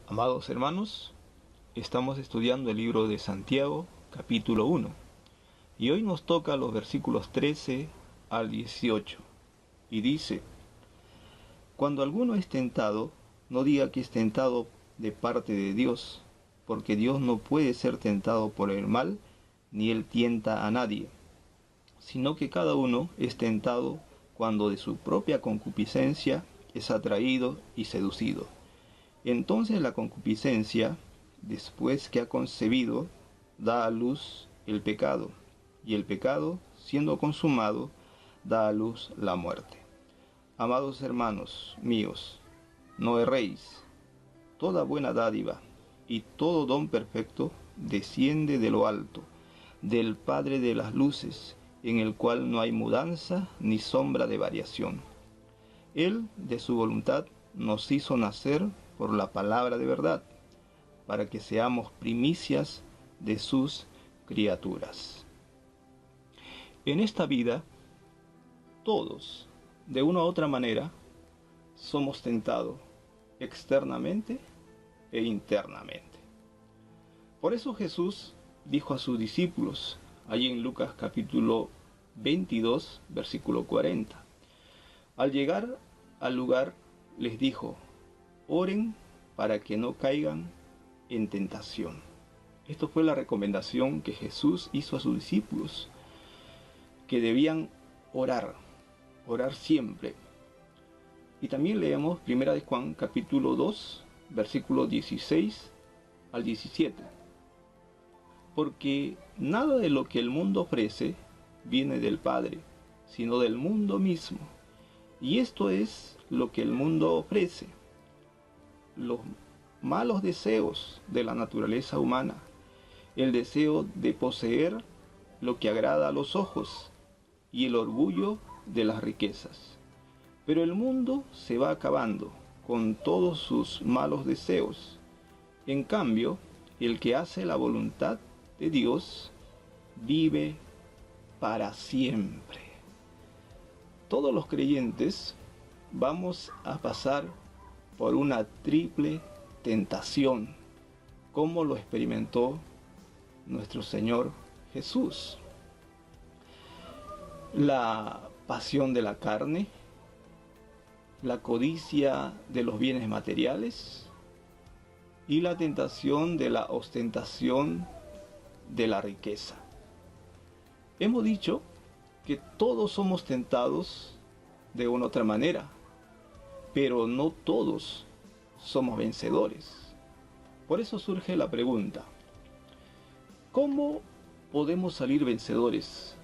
Amados hermanos, estamos estudiando el libro de Santiago, capítulo 1, y hoy nos toca los versículos 13 al 18, y dice: Cuando alguno es tentado, no diga que es tentado de parte de Dios, porque Dios no puede ser tentado por el mal, ni él tienta a nadie, sino que cada uno es tentado cuando de su propia concupiscencia es atraído y seducido. Entonces la concupiscencia, después que ha concebido, da a luz el pecado, y el pecado, siendo consumado, da a luz la muerte. Amados hermanos míos, no erréis. Toda buena dádiva y todo don perfecto desciende de lo alto, del Padre de las luces, en el cual no hay mudanza ni sombra de variación. Él, de su voluntad, nos hizo nacer por la palabra de verdad, para que seamos primicias de sus criaturas. En esta vida, todos, de una u otra manera, somos tentados externamente e internamente. Por eso Jesús dijo a sus discípulos, allí en Lucas capítulo 22, versículo 40, al llegar al lugar les dijo: oren para que no caigan en tentación. Esto fue la recomendación que Jesús hizo a sus discípulos, que debían orar siempre. Y también leemos 1 de Juan capítulo 2, versículos 16 al 17. Porque nada de lo que el mundo ofrece viene del Padre, sino del mundo mismo. Y esto es lo que el mundo ofrece: los malos deseos de la naturaleza humana, el deseo de poseer lo que agrada a los ojos y el orgullo de las riquezas. Pero el mundo se va acabando con todos sus malos deseos. En cambio, el que hace la voluntad de Dios vive para siempre. Todos los creyentes vamos a pasar por una triple tentación, como lo experimentó nuestro Señor Jesús. La pasión de la carne, la codicia de los bienes materiales y la tentación de la ostentación de la riqueza. Hemos dicho que todos somos tentados de una u otra manera, pero no todos somos vencedores. Por eso surge la pregunta: ¿cómo podemos salir vencedores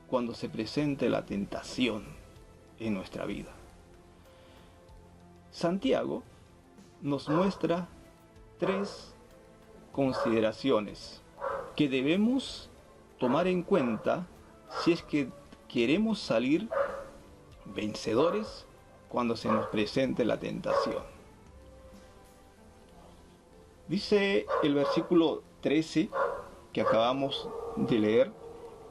cuando se presente la tentación en nuestra vida? Santiago nos muestra 3 consideraciones que debemos tomar en cuenta si es que queremos salir vencedores cuando se nos presente la tentación. Dice el versículo 13 que acabamos de leer: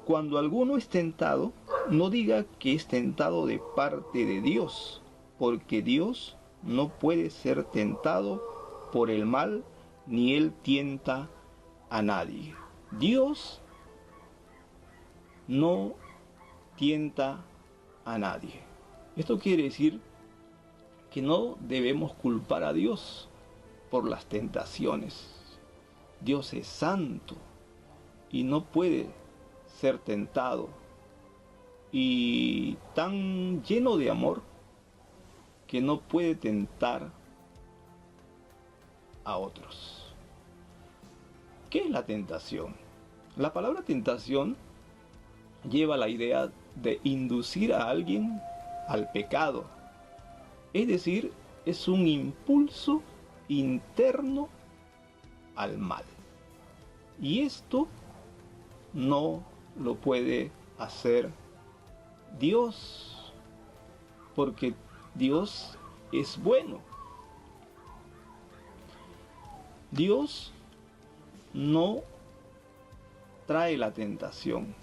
cuando alguno es tentado, no diga que es tentado de parte de Dios, porque Dios no puede ser tentado por el mal, ni él tienta a nadie. Dios no tienta a nadie. Esto quiere decir que no debemos culpar a Dios por las tentaciones. Dios es santo y no puede ser tentado, y tan lleno de amor que no puede tentar a otros. ¿Qué es la tentación? La palabra tentación lleva la idea de inducir a alguien al pecado, es decir, es un impulso interno al mal, y esto no lo puede hacer Dios, porque Dios es bueno. Dios no trae la tentación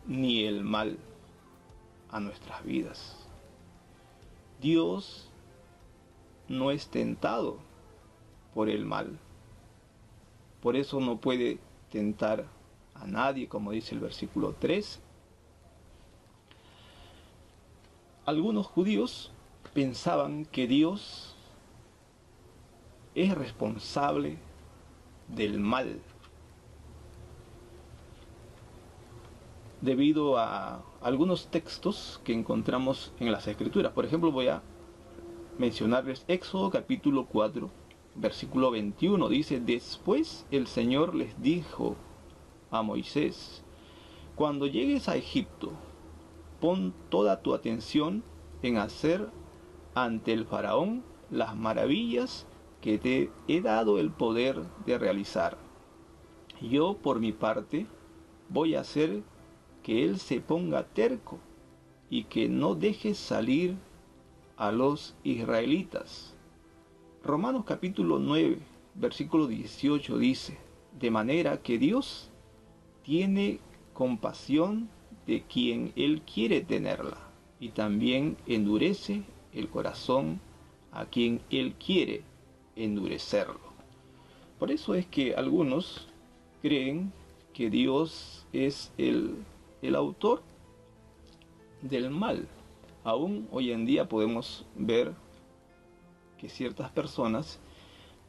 ni el mal a nuestras vidas. Dios no es tentado por el mal. Por eso no puede tentar a nadie, como dice el versículo 3. Algunos judíos pensaban que Dios es responsable del mal, debido a algunos textos que encontramos en las Escrituras. Por ejemplo, voy a mencionarles Éxodo capítulo 4, versículo 21. Dice: después el Señor les dijo a Moisés: cuando llegues a Egipto, pon toda tu atención en hacer ante el faraón las maravillas que te he dado el poder de realizar. Yo, por mi parte, voy a hacer que él se ponga terco y que no deje salir a los israelitas. Romanos capítulo 9, versículo 18 dice: de manera que Dios tiene compasión de quien Él quiere tenerla, y también endurece el corazón a quien Él quiere endurecerlo. Por eso es que algunos creen que Dios es el autor del mal. Aún hoy en día podemos ver que ciertas personas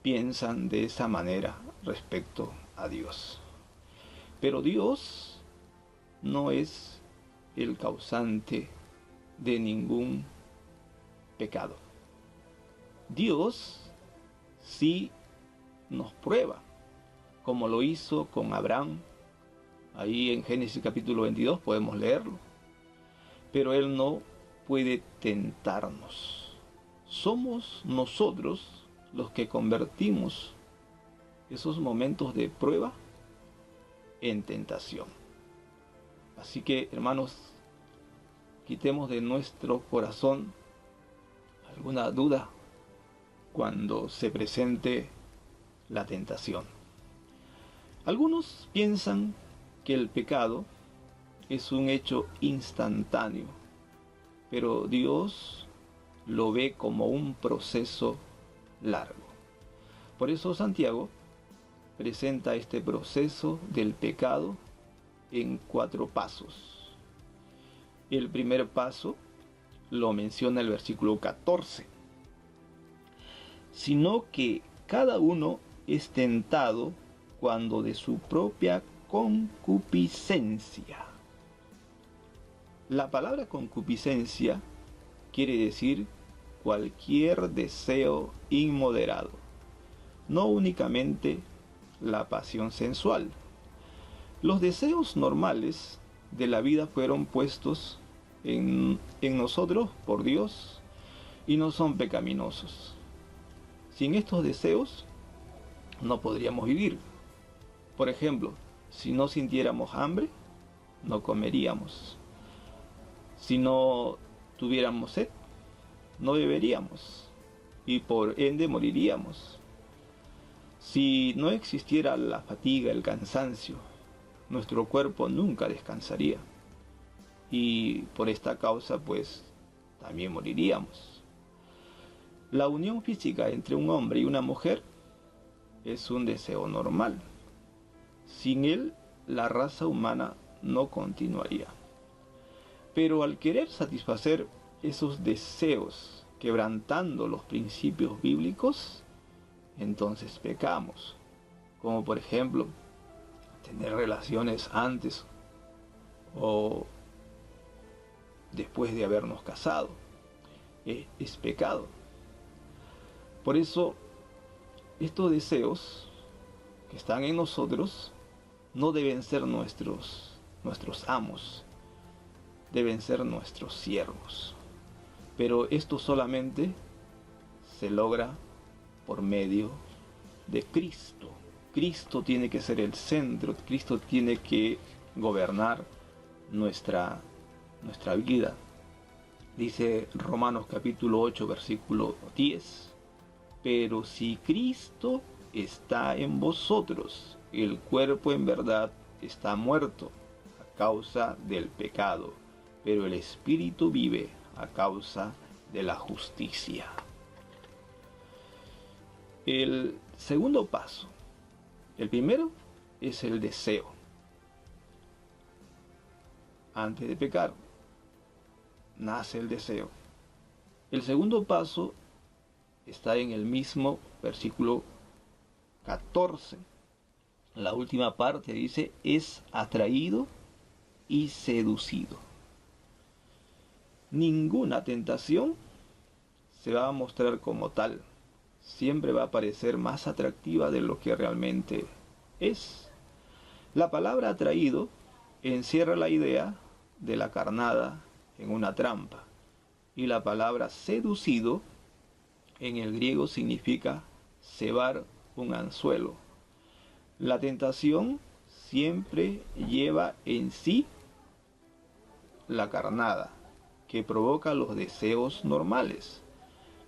piensan de esa manera respecto a Dios. Pero Dios no es el causante de ningún pecado. Dios sí nos prueba, como lo hizo con Abraham. Ahí en Génesis capítulo 22 podemos leerlo. Pero Él no puede tentarnos. Somos nosotros los que convertimos esos momentos de prueba en tentación. Así que, hermanos, quitemos de nuestro corazón alguna duda cuando se presente la tentación. Algunos piensan que el pecado es un hecho instantáneo, pero Dios lo ve como un proceso largo. Por eso Santiago presenta este proceso del pecado en 4 pasos. El primer paso lo menciona el versículo 14. Sino que cada uno es tentado cuando de su propia concupiscencia. La palabra concupiscencia quiere decir cualquier deseo inmoderado, no únicamente la pasión sensual. Los deseos normales de la vida fueron puestos en nosotros por Dios y no son pecaminosos. Sin estos deseos no podríamos vivir. Por ejemplo, si no sintiéramos hambre, no comeríamos. Si no tuviéramos sed, no beberíamos y por ende moriríamos. Si no existiera la fatiga, el cansancio, nuestro cuerpo nunca descansaría y por esta causa pues también moriríamos. La unión física entre un hombre y una mujer es un deseo normal. Sin él, la raza humana no continuaría. Pero al querer satisfacer esos deseos, quebrantando los principios bíblicos, entonces pecamos. Como por ejemplo, tener relaciones antes o después de habernos casado. Es pecado. Por eso, estos deseos que están en nosotros no deben ser nuestros amos, deben ser nuestros siervos. Pero esto solamente se logra por medio de Cristo. Cristo tiene que ser el centro, Cristo tiene que gobernar nuestra vida. Dice Romanos capítulo 8, versículo 10. Pero si Cristo está en vosotros, el cuerpo en verdad está muerto a causa del pecado, pero el espíritu vive a causa de la justicia. El segundo paso. El primero es el deseo. Antes de pecar, nace el deseo. El segundo paso está en el mismo versículo 14. La última parte dice, es atraído y seducido. Ninguna tentación se va a mostrar como tal. Siempre va a parecer más atractiva de lo que realmente es. La palabra atraído encierra la idea de la carnada en una trampa. Y la palabra seducido en el griego significa cebar un anzuelo. La tentación siempre lleva en sí la carnada, que provoca los deseos normales.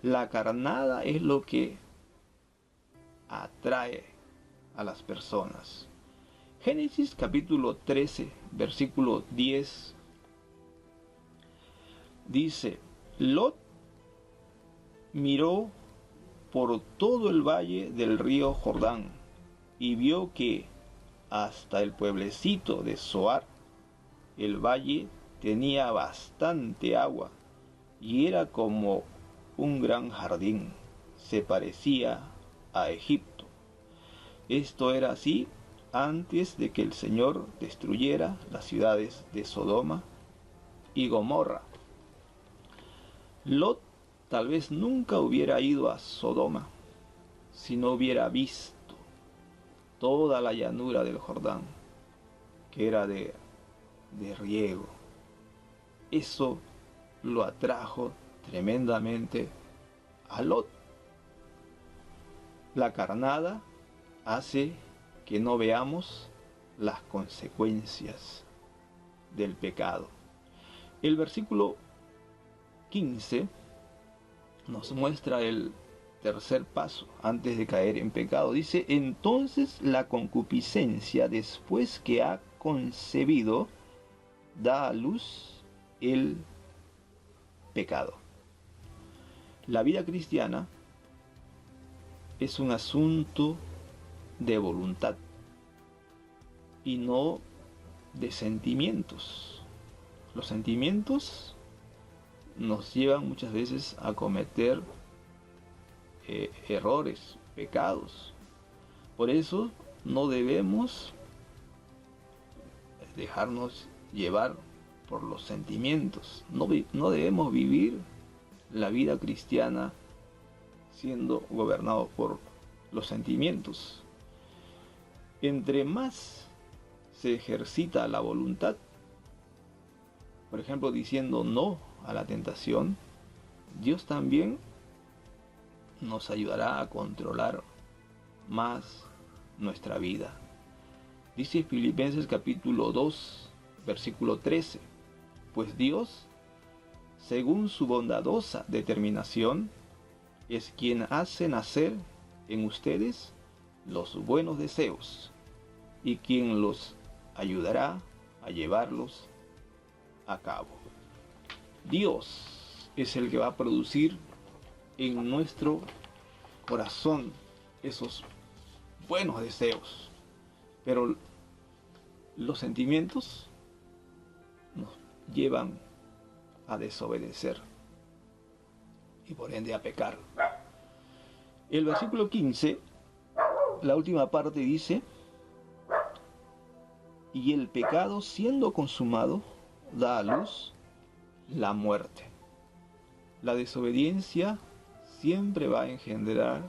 La carnada es lo que atrae a las personas. Génesis capítulo 13, versículo 10 dice, Lot miró por todo el valle del río Jordán y vio que hasta el pueblecito de Zoar el valle tenía bastante agua y era como un gran jardín, se parecía a Egipto. Esto era así antes de que el Señor destruyera las ciudades de Sodoma y Gomorra. Lot tal vez nunca hubiera ido a Sodoma si no hubiera visto toda la llanura del Jordán, que era de riego. Eso lo atrajo tremendamente a Lot. La carnada hace que no veamos las consecuencias del pecado. El versículo 15 nos muestra el tercer paso antes de caer en pecado. Dice, entonces la concupiscencia, después que ha concebido, da a luz el pecado. La vida cristiana es un asunto de voluntad y no de sentimientos. Los sentimientos nos llevan muchas veces a cometer errores, pecados. Por eso no debemos dejarnos llevar por los sentimientos. No debemos vivir la vida cristiana siendo gobernados por los sentimientos. Entre más se ejercita la voluntad, por ejemplo, diciendo no a la tentación, Dios también nos ayudará a controlar más nuestra vida. Dice Filipenses capítulo 2, versículo 13, pues Dios, según su bondadosa determinación, es quien hace nacer en ustedes los buenos deseos y quien los ayudará a llevarlos a cabo. Dios es el que va a producir en nuestro corazón esos buenos deseos, pero los sentimientos nos llevan a desobedecer y por ende a pecar. El versículo 15, la última parte dice, y el pecado siendo consumado da a luz la muerte. La desobediencia siempre va a engendrar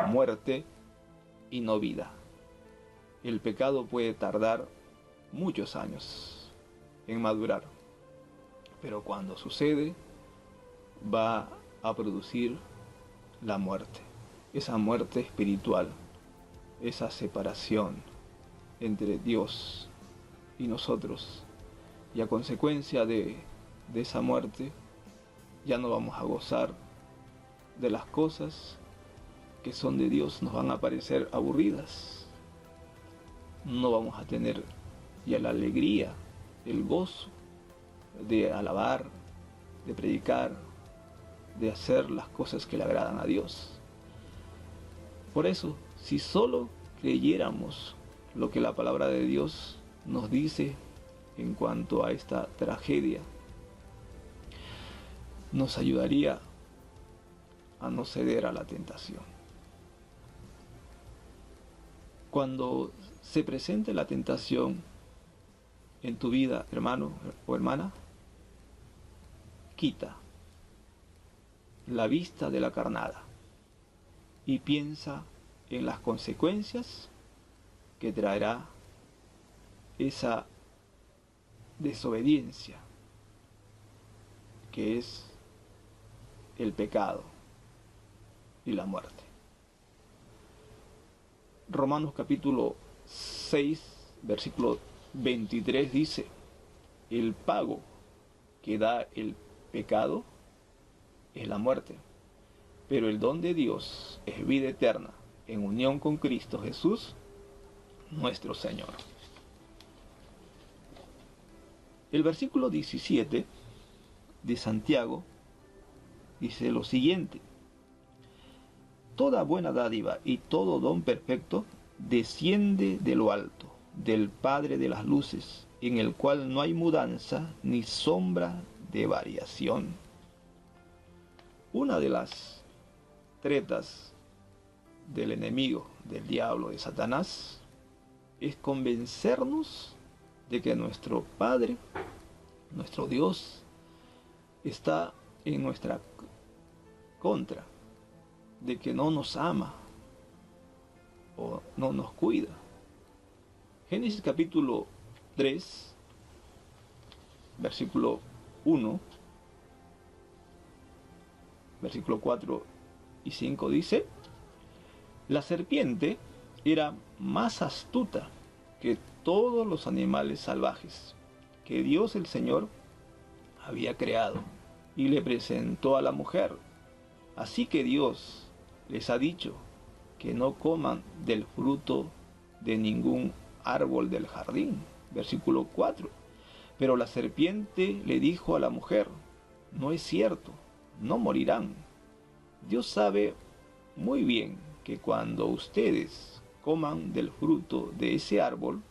muerte y no vida. El pecado puede tardar muchos años en madurar, pero cuando sucede va a producir la muerte, esa muerte espiritual, esa separación entre Dios y nosotros, y a consecuencia de esa muerte ya no vamos a gozar de las cosas que son de Dios, nos van a parecer aburridas, no vamos a tener ya la alegría, el gozo de alabar, de predicar, de hacer las cosas que le agradan a Dios. Por eso Si solo creyéramos lo que la palabra de Dios nos dice en cuanto a esta tragedia, nos ayudaría a no ceder a la tentación. Cuando se presente la tentación en tu vida, hermano o hermana, quita la vista de la carnada y piensa en las consecuencias que traerá esa desobediencia, que es el pecado y la muerte. Romanos capítulo 6, versículo 23 dice: el pago que da el pecado es la muerte, pero el don de Dios es vida eterna en unión con Cristo Jesús, nuestro Señor. El versículo 17 de Santiago dice lo siguiente: toda buena dádiva y todo don perfecto desciende de lo alto, del Padre de las luces, en el cual no hay mudanza ni sombra de variación. Una de las tretas del enemigo, del diablo, de Satanás, es convencernos de que nuestro Padre, nuestro Dios, está en nuestra contra, de que no nos ama o no nos cuida. Génesis capítulo 3, versículo 1, versículo 4 y 5 dice: la serpiente era más astuta que todos los animales salvajes que Dios el Señor había creado, y le presentó a la mujer: así que Dios les ha dicho que no coman del fruto de ningún árbol del jardín. Versículo 4. Pero la serpiente le dijo a la mujer: no es cierto, no morirán. Dios sabe muy bien que cuando ustedes coman del fruto de ese árbol,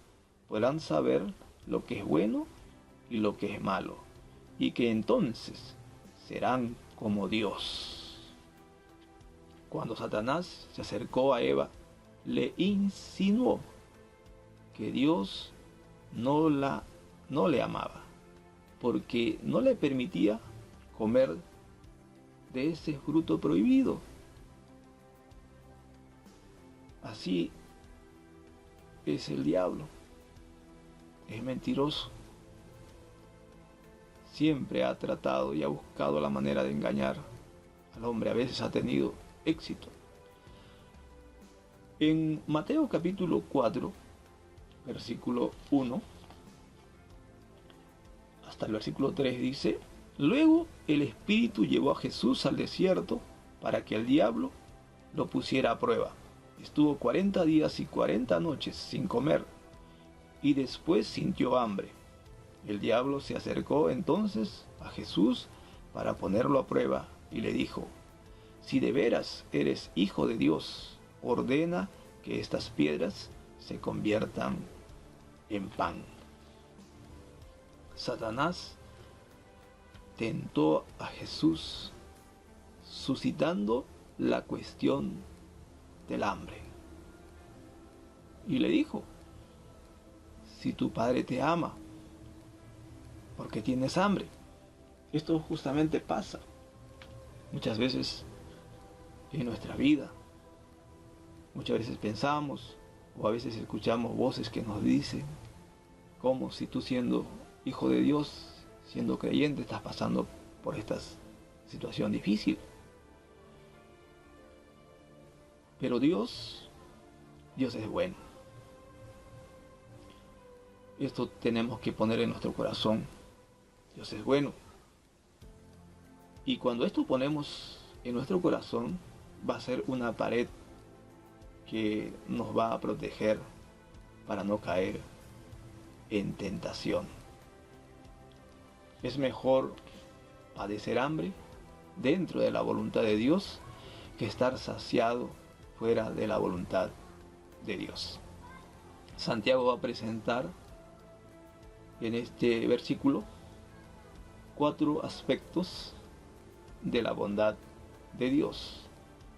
podrán saber lo que es bueno y lo que es malo, y que entonces serán como Dios. Cuando Satanás se acercó a Eva, le insinuó que Dios no le amaba, porque no le permitía comer de ese fruto prohibido. Así es el diablo, es mentiroso. Siempre ha tratado y ha buscado la manera de engañar al hombre. A veces ha tenido éxito. En Mateo capítulo 4, versículo 1 hasta el versículo 3 dice: luego el Espíritu llevó a Jesús al desierto para que el diablo lo pusiera a prueba. Estuvo 40 días y 40 noches sin comer, y después sintió hambre. El diablo se acercó entonces a Jesús para ponerlo a prueba, y le dijo: si de veras eres hijo de Dios, ordena que estas piedras se conviertan en pan. Satanás tentó a Jesús suscitando la cuestión del hambre. Y le dijo: si tu padre te ama, ¿por qué tienes hambre? Esto justamente pasa muchas veces en nuestra vida. Muchas veces pensamos o a veces escuchamos voces que nos dicen como si tú, siendo hijo de Dios, siendo creyente, estás pasando por esta situación difícil. Pero Dios es bueno. Esto tenemos que poner en nuestro corazón. Dios es bueno. Y cuando esto ponemos en nuestro corazón, va a ser una pared que nos va a proteger para no caer en tentación. Es mejor padecer hambre dentro de la voluntad de Dios que estar saciado fuera de la voluntad de Dios. Santiago va a presentar en este versículo 4 aspectos de la bondad de Dios.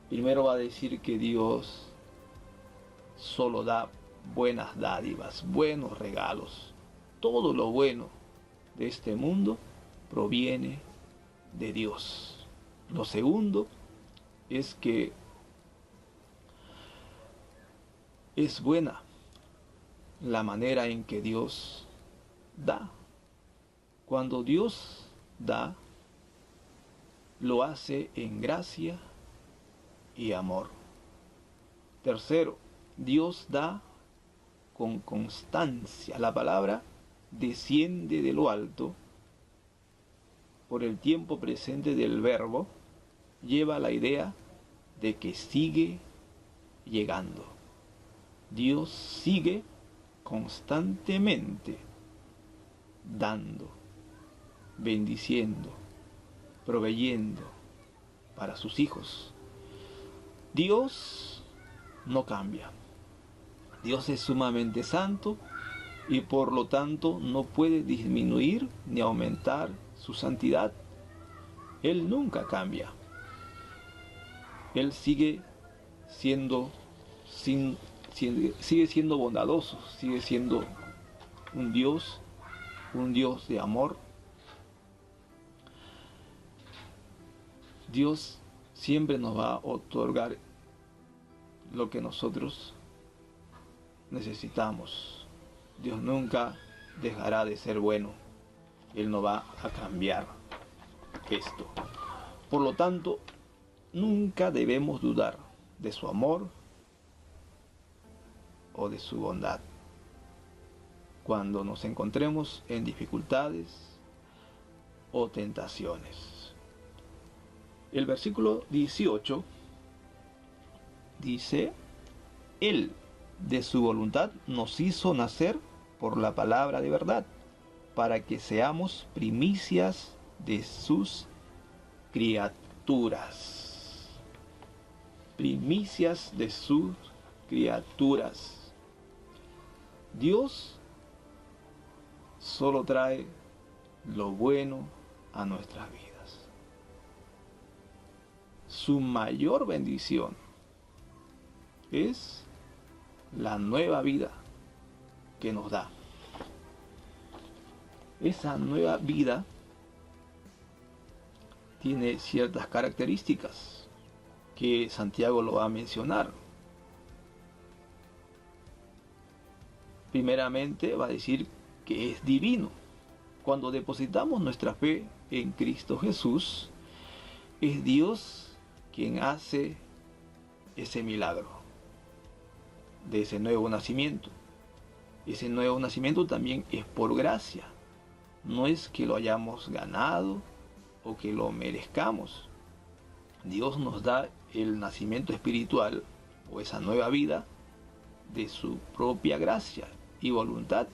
Primero va a decir que Dios solo da buenas dádivas, buenos regalos. Todo lo bueno de este mundo proviene de Dios. Lo segundo es que es buena la manera en que Dios da. Cuando Dios da, lo hace en gracia y amor. Tercero, Dios da con constancia. La palabra desciende de lo alto por el tiempo presente del verbo, lleva la idea de que sigue llegando. Dios sigue constantemente dando, bendiciendo, proveyendo para sus hijos. Dios no cambia. Dios es sumamente santo y por lo tanto no puede disminuir ni aumentar su santidad. Él nunca cambia. Él sigue siendo bondadoso, sigue siendo un Dios de amor. Dios siempre nos va a otorgar lo que nosotros necesitamos. Dios nunca dejará de ser bueno. Él no va a cambiar esto. Por lo tanto, nunca debemos dudar de su amor o de su bondad. Cuando nos encontremos en dificultades o tentaciones. El versículo 18 dice: Él de su voluntad nos hizo nacer por la palabra de verdad, para que seamos primicias de sus criaturas. Primicias de sus criaturas. Dios solo trae lo bueno a nuestras vidas. Su mayor bendición es la nueva vida que nos da. Esa nueva vida tiene ciertas características que Santiago lo va a mencionar. Primeramente va a decir que es divino. Cuando depositamos nuestra fe en Cristo Jesús, es Dios quien hace ese milagro de ese nuevo nacimiento. Ese nuevo nacimiento también es por gracia. No es que lo hayamos ganado o que lo merezcamos. Dios nos da el nacimiento espiritual o esa nueva vida de su propia gracia y voluntad.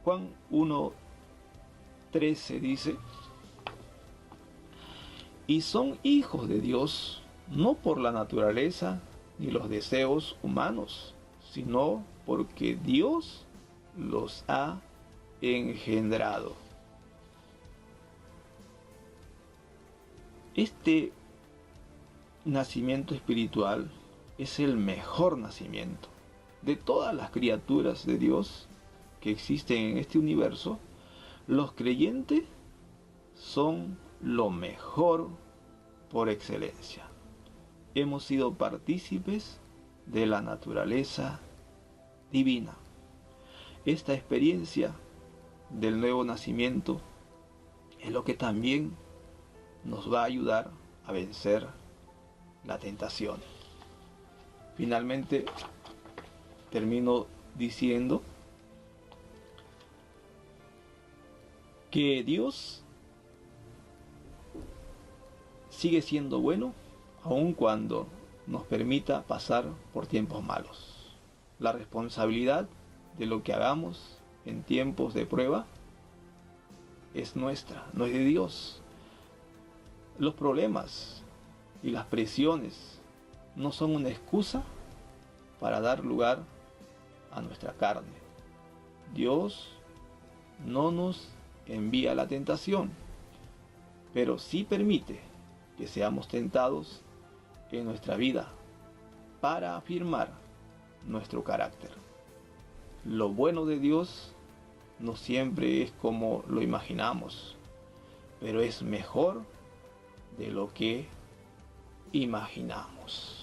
Juan 1:13 dice: y son hijos de Dios no por la naturaleza ni los deseos humanos, sino porque Dios los ha engendrado. Este nacimiento espiritual es el mejor nacimiento de todas las criaturas de Dios que existen en este universo. Los creyentes son lo mejor por excelencia. Hemos sido partícipes de la naturaleza divina. Esta experiencia del nuevo nacimiento es lo que también nos va a ayudar a vencer la tentación. Finalmente, termino diciendo que Dios sigue siendo bueno aun cuando nos permita pasar por tiempos malos. La responsabilidad de lo que hagamos en tiempos de prueba es nuestra, no es de Dios. Los problemas y las presiones no son una excusa para dar lugar a nuestra carne. Dios no nos envía la tentación, pero sí permite que seamos tentados en nuestra vida para afirmar nuestro carácter. Lo bueno de Dios no siempre es como lo imaginamos, pero es mejor de lo que imaginamos.